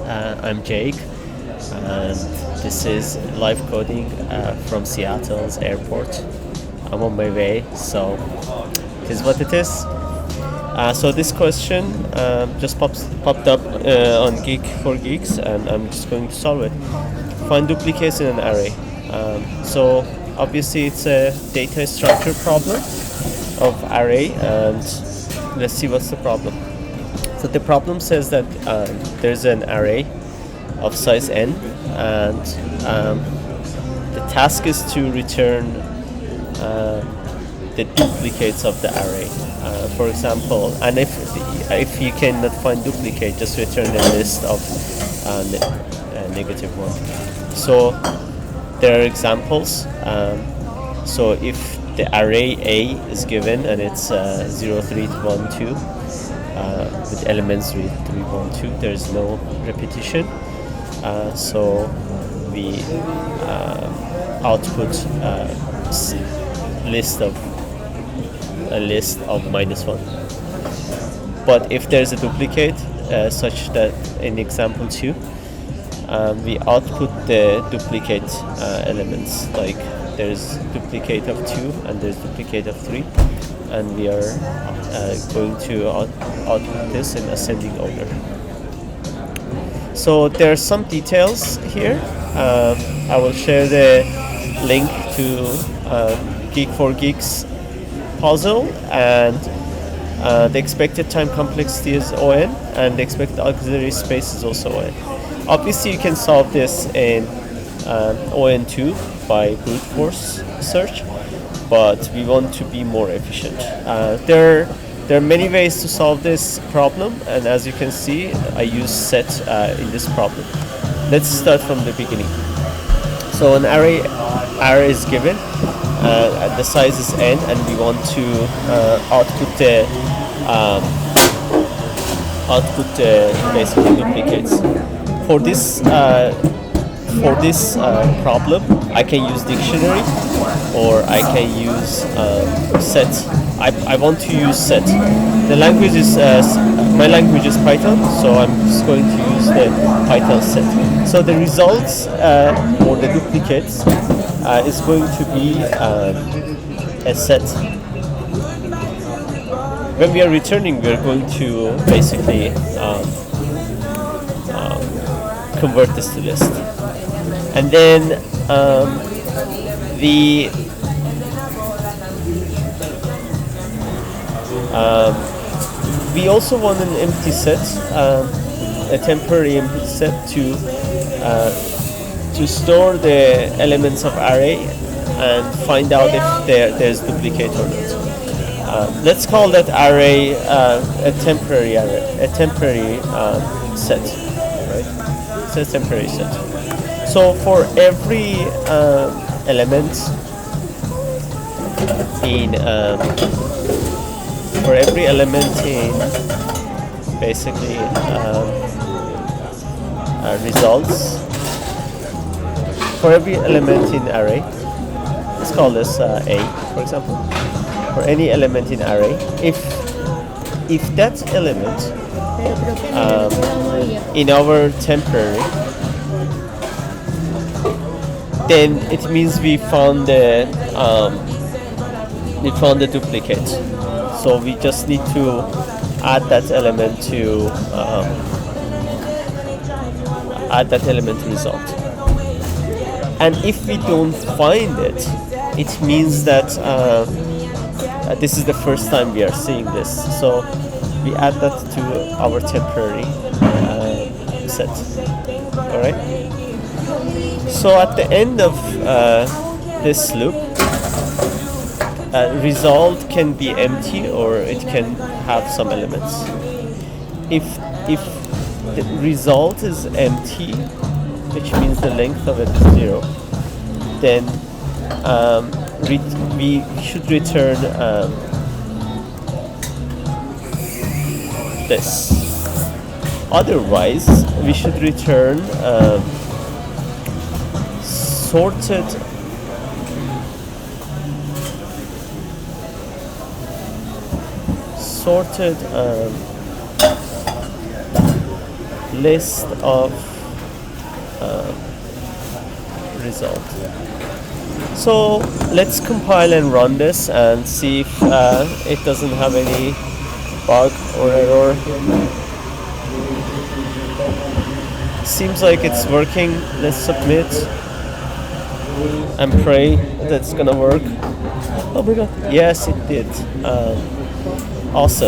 I'm Jake, and this is live coding from Seattle's airport. I'm on my way, so this is what it is. So this question just popped up on Geek for Geeks, and I'm just going to solve it. Find duplicates in an array. So obviously it's a data structure problem of array, and let's see what's the problem. So the problem says that there's an array of size n, and the task is to return the duplicates of the array. For example, and if you cannot find duplicate, just return a list of negative one. So there are examples. So if the array A is given and it's 0, 3 to 1, 2 with elements 3, 1, 2, there's no repetition. So we output a list of -1. But if there's a duplicate, such that in example 2, we output the duplicate elements, like there's duplicate of 2 and there's duplicate of 3, and we are going to output this in ascending order. So there are some details here. I will share the link to Geek for Geeks puzzle, and the expected time complexity is ON, and the expected auxiliary space is also ON. Obviously, you can solve this in ON2 by brute force search, but we want to be more efficient. There are many ways to solve this problem, and as you can see, I use set in this problem. Let's start from the beginning. So an array is given, the size is n, and we want to output the basically duplicates. For this problem, I can use dictionary, or I can use set. I want to use set. The language is my language is Python, so I'm just going to use the Python set. So the results or the duplicates is going to be a set. When we are returning, we are going to basically convert this to list, and then we also want an empty set, a temporary empty set to store the elements of array and find out if there's duplicate or not. Let's call that array a temporary set, right? It's a temporary set. So for every element in basically results, for every element in array, let's call this A, for example. For any element in array, if that element in our temporary, then it means we found the duplicate. So we just need to add that element to result. And if we don't find it, it means that this is the first time we are seeing this. So we add that to our temporary set. All right. So at the end of this loop, result can be empty, or it can have some elements. If the result is empty, which means the length of it is 0, then we should return this. Otherwise, we should return sorted list of results. So let's compile and run this and see if it doesn't have any bug or error. Seems like it's working. Let's submit and pray that's gonna work. Oh my god, yes it did. Awesome.